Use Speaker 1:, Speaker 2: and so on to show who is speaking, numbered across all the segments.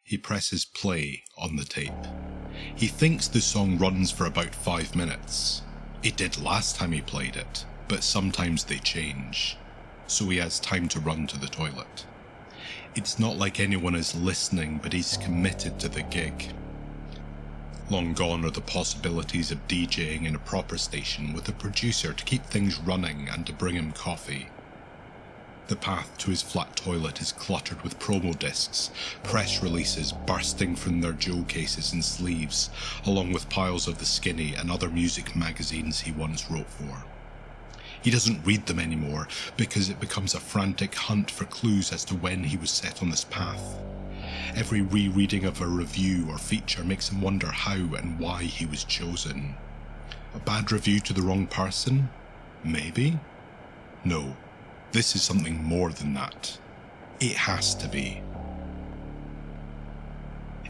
Speaker 1: He presses play on the tape. He thinks the song runs for about 5 minutes. It did last time he played it, but sometimes they change, so he has time to run to the toilet. It's not like anyone is listening, but he's committed to the gig. Long gone are the possibilities of DJing in a proper station with a producer to keep things running and to bring him coffee. The path to his flat toilet is cluttered with promo discs, press releases bursting from their jewel cases and sleeves, along with piles of The Skinny and other music magazines he once wrote for. He doesn't read them anymore because it becomes a frantic hunt for clues as to when he was set on this path. Every rereading of a review or feature makes him wonder how and why he was chosen. A bad review to the wrong person? Maybe? No. This is something more than that. It has to be.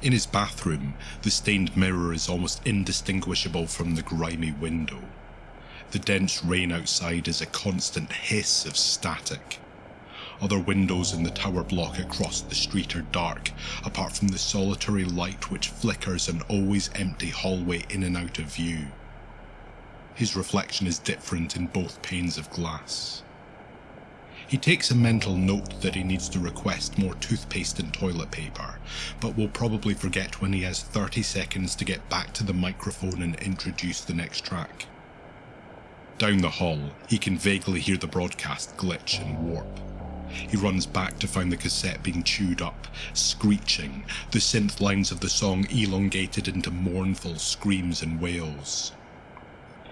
Speaker 1: In his bathroom, the stained mirror is almost indistinguishable from the grimy window. The dense rain outside is a constant hiss of static. Other windows in the tower block across the street are dark, apart from the solitary light which flickers an always empty hallway in and out of view. His reflection is different in both panes of glass. He takes a mental note that he needs to request more toothpaste and toilet paper, but will probably forget when he has 30 seconds to get back to the microphone and introduce the next track. Down the hall, he can vaguely hear the broadcast glitch and warp. He runs back to find the cassette being chewed up, screeching, the synth lines of the song elongated into mournful screams and wails.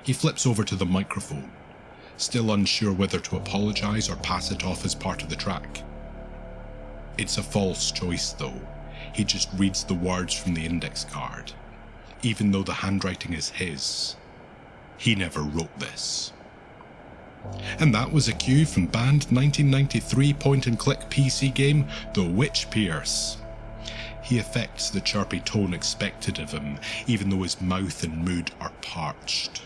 Speaker 1: He flips over to the microphone, still unsure whether to apologise or pass it off as part of the track. It's a false choice though. He just reads the words from the index card, even though the handwriting is his. He never wrote this. And that was a cue from banned 1993 point-and-click PC game The Witch Pierce. He affects the chirpy tone expected of him, even though his mouth and mood are parched.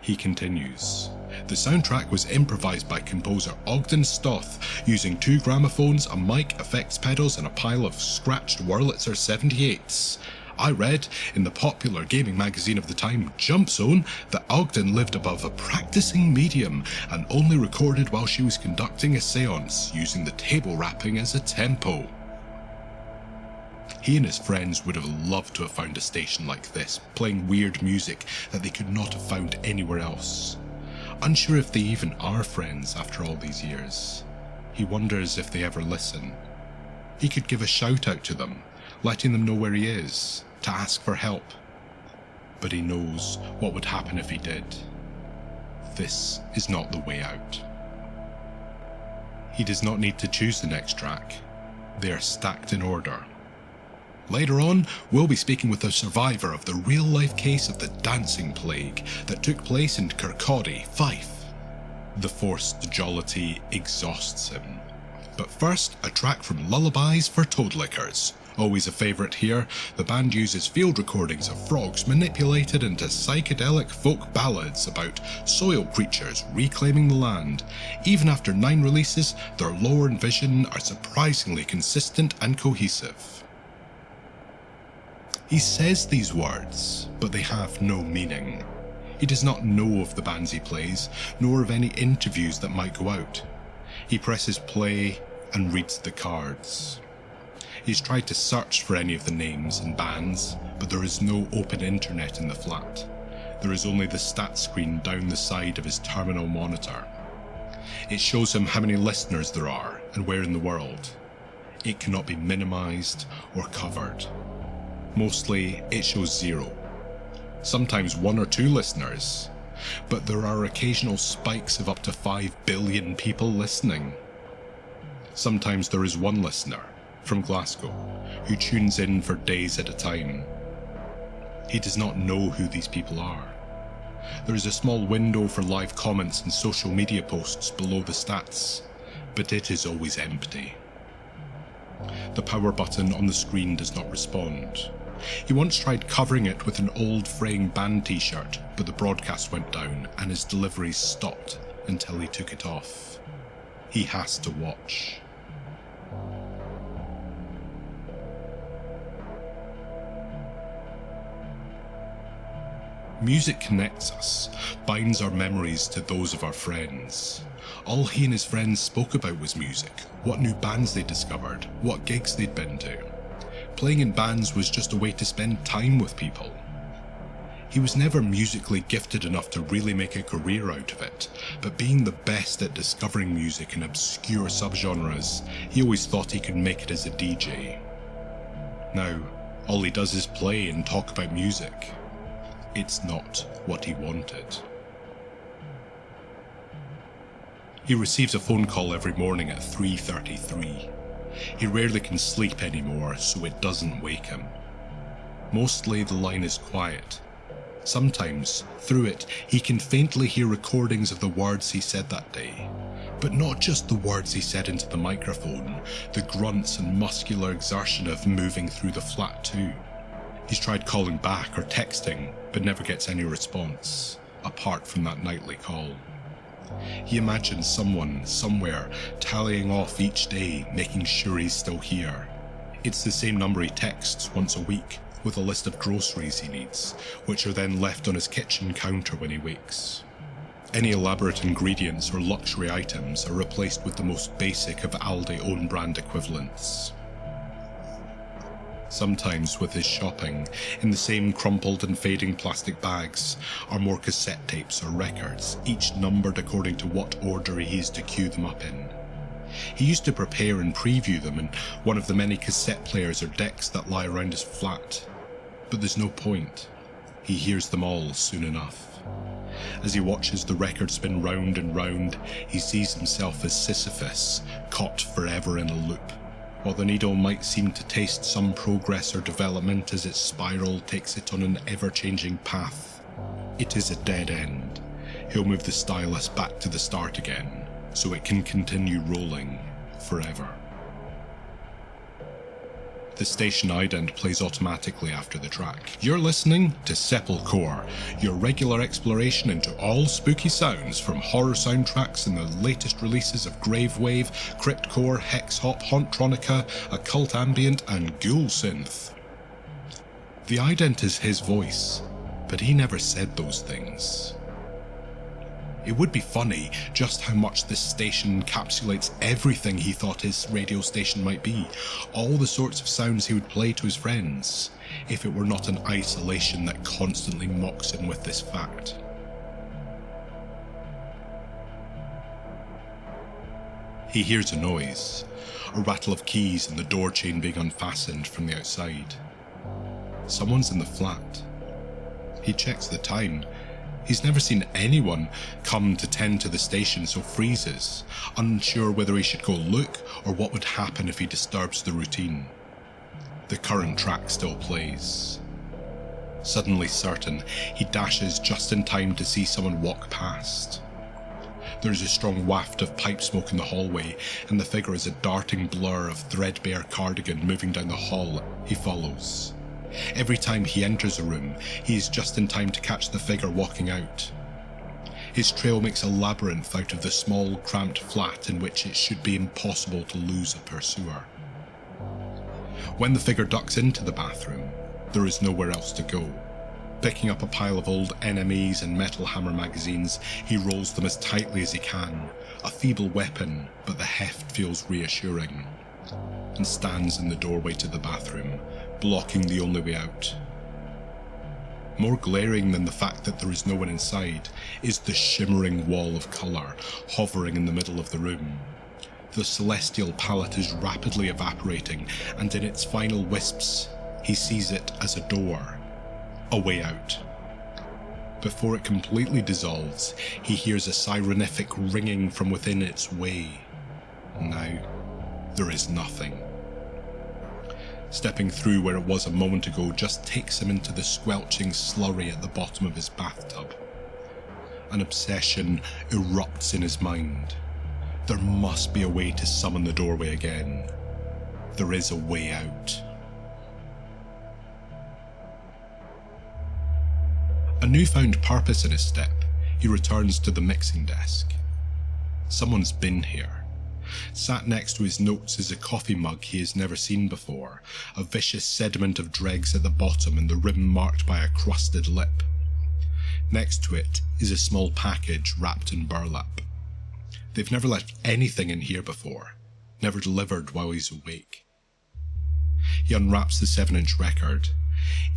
Speaker 1: He continues. The soundtrack was improvised by composer Ogden Stoth using 2 gramophones, a mic, effects pedals and a pile of scratched Wurlitzer 78s. I read in the popular gaming magazine of the time, Jump Zone, that Ogden lived above a practicing medium and only recorded while she was conducting a seance, using the table rapping as a tempo. He and his friends would have loved to have found a station like this, playing weird music that they could not have found anywhere else. Unsure if they even are friends after all these years. He wonders if they ever listen. He could give a shout out to them, letting them know where he is, to ask for help. But he knows what would happen if he did. This is not the way out. He does not need to choose the next track. They are stacked in order. Later on, we'll be speaking with a survivor of the real-life case of the dancing plague that took place in Kirkcaldy, Fife. The forced jollity exhausts him. But first, a track from Lullabies for Toadlickers. Always a favourite here, the band uses field recordings of frogs manipulated into psychedelic folk ballads about soil creatures reclaiming the land. Even after 9 releases, their lore and vision are surprisingly consistent and cohesive. He says these words, but they have no meaning. He does not know of the bands he plays, nor of any interviews that might go out. He presses play and reads the cards. He's tried to search for any of the names and bands, but there is no open internet in the flat. There is only the stat screen down the side of his terminal monitor. It shows him how many listeners there are and where in the world. It cannot be minimised or covered. Mostly, it shows 0. Sometimes 1 or 2 listeners, but there are occasional spikes of up to 5 billion people listening. Sometimes there is 1 listener, from Glasgow, who tunes in for days at a time. He does not know who these people are. There is a small window for live comments and social media posts below the stats, but it is always empty. The power button on the screen does not respond. He once tried covering it with an old fraying band t-shirt, but the broadcast went down and his deliveries stopped until he took it off. He has to watch. Music connects us, binds our memories to those of our friends. All he and his friends spoke about was music, what new bands they'd discovered, what gigs they'd been to. Playing in bands was just a way to spend time with people. He was never musically gifted enough to really make a career out of it, but being the best at discovering music in obscure subgenres, he always thought he could make it as a DJ. Now, all he does is play and talk about music. It's not what he wanted. He receives a phone call every morning at 3:33. He rarely can sleep anymore, so it doesn't wake him. Mostly the line is quiet. Sometimes, through it, he can faintly hear recordings of the words he said that day. But not just the words he said into the microphone, the grunts and muscular exertion of moving through the flat too. He's tried calling back or texting, but never gets any response, apart from that nightly call. He imagines someone, somewhere, tallying off each day, making sure he's still here. It's the same number he texts once a week, with a list of groceries he needs, which are then left on his kitchen counter when he wakes. Any elaborate ingredients or luxury items are replaced with the most basic of Aldi own-brand equivalents. Sometimes with his shopping, in the same crumpled and fading plastic bags, are more cassette tapes or records, each numbered according to what order he is to queue them up in. He used to prepare and preview them in one of the many cassette players or decks that lie around his flat. But there's no point. He hears them all soon enough. As he watches the record spin round and round, he sees himself as Sisyphus, caught forever in a loop. While the needle might seem to taste some progress or development as its spiral takes it on an ever-changing path, it is a dead end. He'll move the stylus back to the start again, so it can continue rolling forever. The station ident plays automatically after the track. You're listening to Sepulchre, your regular exploration into all spooky sounds from horror soundtracks and the latest releases of Gravewave, Cryptcore, Hexhop, Hauntronica, Occult Ambient and Ghoul Synth. The ident is his voice, but he never said those things. It would be funny just how much this station encapsulates everything he thought his radio station might be, all the sorts of sounds he would play to his friends, if it were not an isolation that constantly mocks him with this fact. He hears a noise, a rattle of keys and the door chain being unfastened from the outside. Someone's in the flat. He checks the time. He's never seen anyone come to tend to the station, so freezes, unsure whether he should go look or what would happen if he disturbs the routine. The current track still plays. Suddenly certain, he dashes just in time to see someone walk past. There's a strong waft of pipe smoke in the hallway, and the figure is a darting blur of threadbare cardigan moving down the hall. He follows. Every time he enters a room, he is just in time to catch the figure walking out. His trail makes a labyrinth out of the small, cramped flat in which it should be impossible to lose a pursuer. When the figure ducks into the bathroom, there is nowhere else to go. Picking up a pile of old NMEs and Metal Hammer magazines, he rolls them as tightly as he can, a feeble weapon, but the heft feels reassuring, and stands in the doorway to the bathroom, blocking the only way out. More glaring than the fact that there is no one inside is the shimmering wall of colour hovering in the middle of the room. The celestial palette is rapidly evaporating, and in its final wisps, he sees it as a door, a way out. Before it completely dissolves, he hears a sirenific ringing from within its way. Now, there is nothing. Stepping through where it was a moment ago just takes him into the squelching slurry at the bottom of his bathtub. An obsession erupts in his mind. There must be a way to summon the doorway again. There is a way out. A newfound purpose in his step, he returns to the mixing desk. Someone's been here. Sat next to his notes is a coffee mug he has never seen before, a vicious sediment of dregs at the bottom and the rim marked by a crusted lip. Next to it is a small package wrapped in burlap. They've never left anything in here before, never delivered while he's awake. He unwraps the 7-inch record.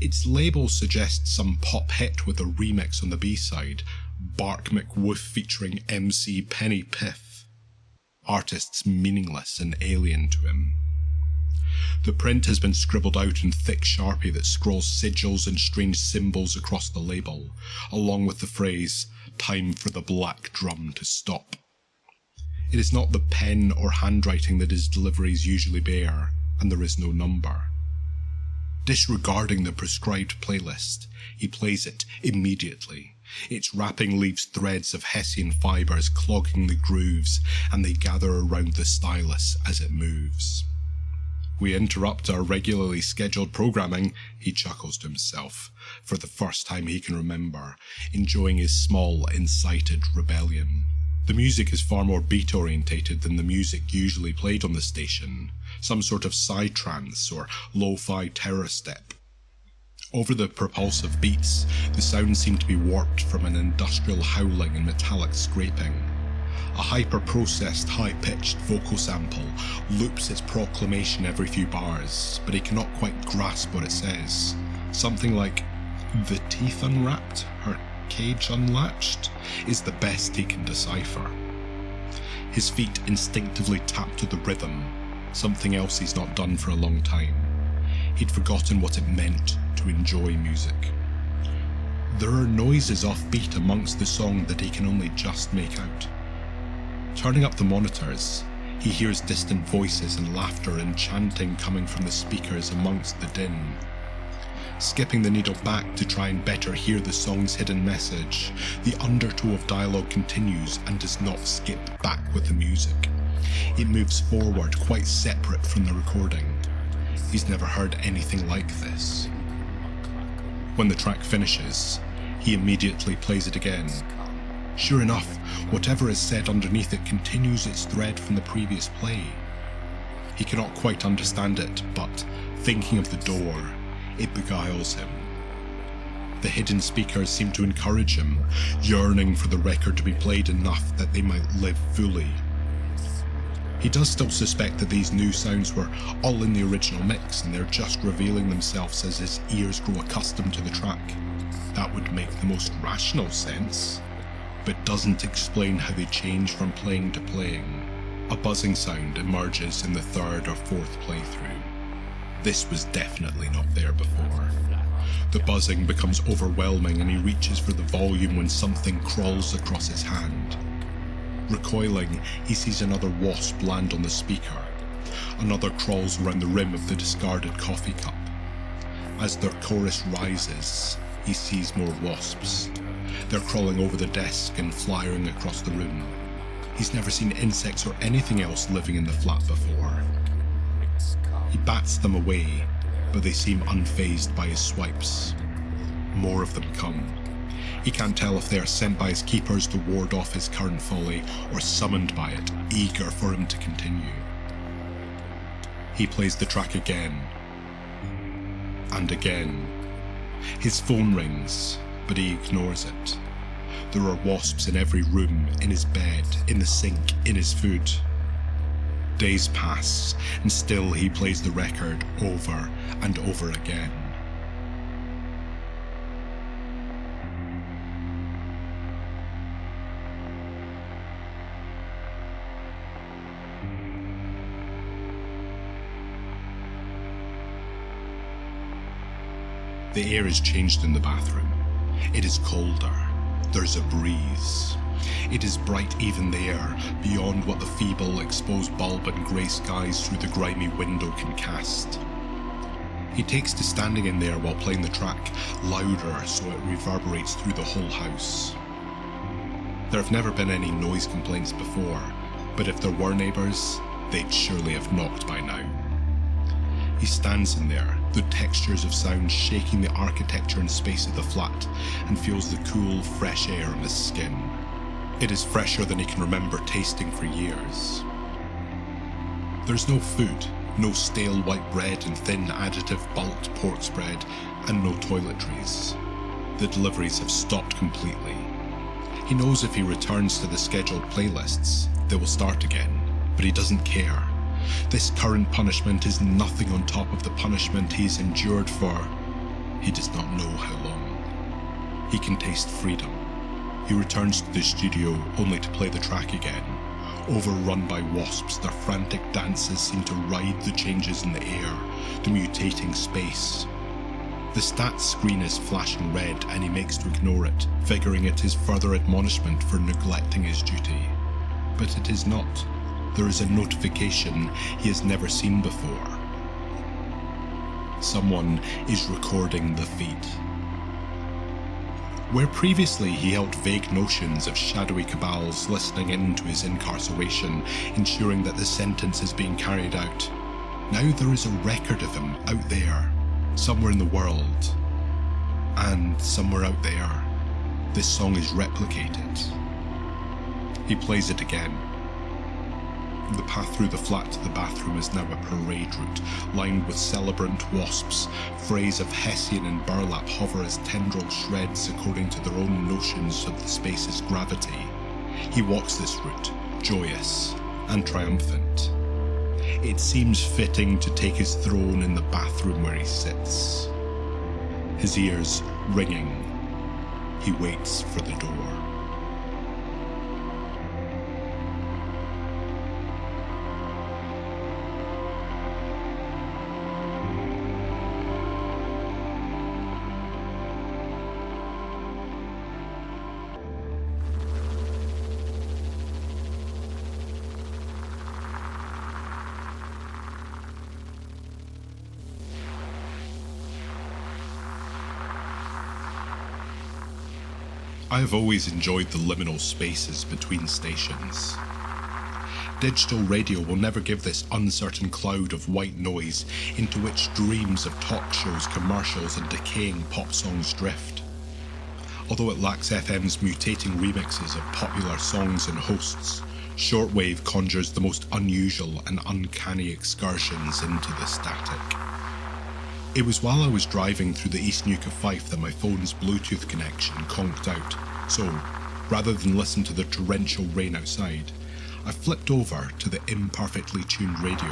Speaker 1: Its label suggests some pop hit with a remix on the B-side, Bark McWoof featuring MC Penny Piff. Artists meaningless and alien to him. The print has been scribbled out in thick Sharpie that scrawls sigils and strange symbols across the label, along with the phrase, "Time for the black drum to stop." It is not the pen or handwriting that his deliveries usually bear, and there is no number. Disregarding the prescribed playlist, he plays it immediately. Its wrapping leaves threads of Hessian fibres clogging the grooves, and they gather around the stylus as it moves. "We interrupt our regularly scheduled programming," he chuckles to himself, for the first time he can remember, enjoying his small, incited rebellion. The music is far more beat-orientated than the music usually played on the station, some sort of psytrance or lo-fi terror step. Over the propulsive beats, the sounds seem to be warped from an industrial howling and metallic scraping. A hyper-processed, high-pitched vocal sample loops its proclamation every few bars, but he cannot quite grasp what it says. Something like, "The teeth unwrapped, her cage unlatched," is the best he can decipher. His feet instinctively tap to the rhythm, something else he's not done for a long time. He'd forgotten what it meant to enjoy music. There are noises off-beat amongst the song that he can only just make out. Turning up the monitors, he hears distant voices and laughter and chanting coming from the speakers amongst the din. Skipping the needle back to try and better hear the song's hidden message, the undertow of dialogue continues and does not skip back with the music. It moves forward, quite separate from the recording. He's never heard anything like this. When the track finishes, he immediately plays it again. Sure enough, whatever is said underneath it continues its thread from the previous play. He cannot quite understand it, but thinking of the door, it beguiles him. The hidden speakers seem to encourage him, yearning for the record to be played enough that they might live fully. He does still suspect that these new sounds were all in the original mix and they're just revealing themselves as his ears grow accustomed to the track. That would make the most rational sense, but doesn't explain how they change from playing to playing. A buzzing sound emerges in the third or fourth playthrough. This was definitely not there before. The buzzing becomes overwhelming and he reaches for the volume when something crawls across his hand. Recoiling, he sees another wasp land on the speaker. Another crawls around the rim of the discarded coffee cup. As their chorus rises, he sees more wasps. They're crawling over the desk and flying across the room. He's never seen insects or anything else living in the flat before. He bats them away, but they seem unfazed by his swipes. More of them come. He can't tell if they are sent by his keepers to ward off his current folly or summoned by it, eager for him to continue. He plays the track again. And again. His phone rings, but he ignores it. There are wasps in every room, in his bed, in the sink, in his food. Days pass, and still he plays the record over and over again. The air has changed in the bathroom. It is colder. There's a breeze. It is bright even there, beyond what the feeble, exposed bulb and grey skies through the grimy window can cast. He takes to standing in there while playing the track, louder so it reverberates through the whole house. There have never been any noise complaints before, but if there were neighbours, they'd surely have knocked by now. He stands in there, the textures of sound shaking the architecture and space of the flat, and feels the cool, fresh air on his skin. It is fresher than he can remember tasting for years. There's no food, no stale white bread and thin additive bulked port spread, and no toiletries. The deliveries have stopped completely. He knows if he returns to the scheduled playlists, they will start again, but he doesn't care. This current punishment is nothing on top of the punishment he's endured for he does not know how long. He can taste freedom. He returns to the studio only to play the track again. Overrun by wasps, their frantic dances seem to ride the changes in the air, the mutating space. The stats screen is flashing red and he makes to ignore it, figuring it is further admonishment for neglecting his duty. But it is not. There is a notification he has never seen before. Someone is recording the feed. Where previously he held vague notions of shadowy cabals listening in to his incarceration, ensuring that the sentence is being carried out, now there is a record of him out there, somewhere in the world. And somewhere out there, this song is replicated. He plays it again. The path through the flat to the bathroom is now a parade route, lined with celebrant wasps. Frays of Hessian and burlap hover as tendril shreds according to their own notions of the space's gravity. He walks this route, joyous and triumphant. It seems fitting to take his throne in the bathroom where he sits. His ears ringing, he waits for the door. I have always enjoyed the liminal spaces between stations. Digital radio will never give this uncertain cloud of white noise into which dreams of talk shows, commercials and decaying pop songs drift. Although it lacks FM's mutating remixes of popular songs and hosts, shortwave conjures the most unusual and uncanny excursions into the static. It was while I was driving through the East Nuke of Fife that my phone's Bluetooth connection conked out, so, rather than listen to the torrential rain outside, I flipped over to the imperfectly tuned radio.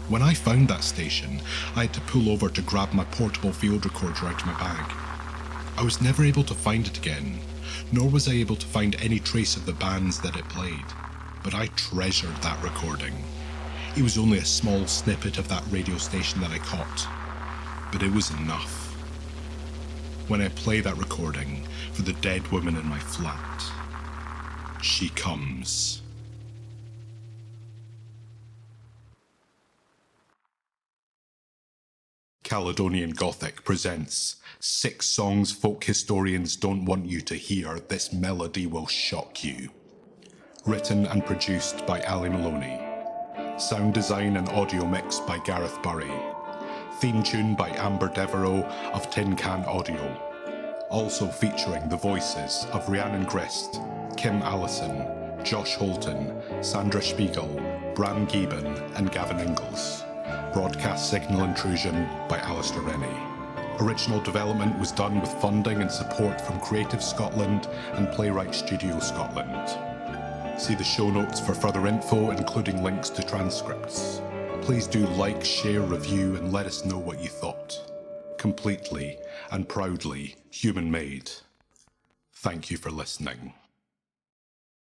Speaker 1: When I found that station, I had to pull over to grab my portable field recorder out of my bag. I was never able to find it again, nor was I able to find any trace of the bands that it played, but I treasured that recording. It was only a small snippet of that radio station that I caught, but it was enough. When I play that recording for the dead woman in my flat, she comes. Caledonian Gothic presents 6 songs folk historians don't want you to hear. This melody will shock you. Written and produced by Maloney. Sound design and audio mix by Gareth. Theme tune by Devereux of Tin Can Audio. Also featuring the voices of Rhiannon Grist, Allison, Josh Holton, Sandra Spighel, Bram Gieben and Gavin Inglis. Broadcast signal intrusion by Alistair Rennie. Original development was done with funding and support from Creative Scotland and Playwrights Studio Scotland. See the show notes for further info, including links to transcripts. Please do like, share, review, and let us know what you thought. Completely and proudly human-made. Thank you for listening.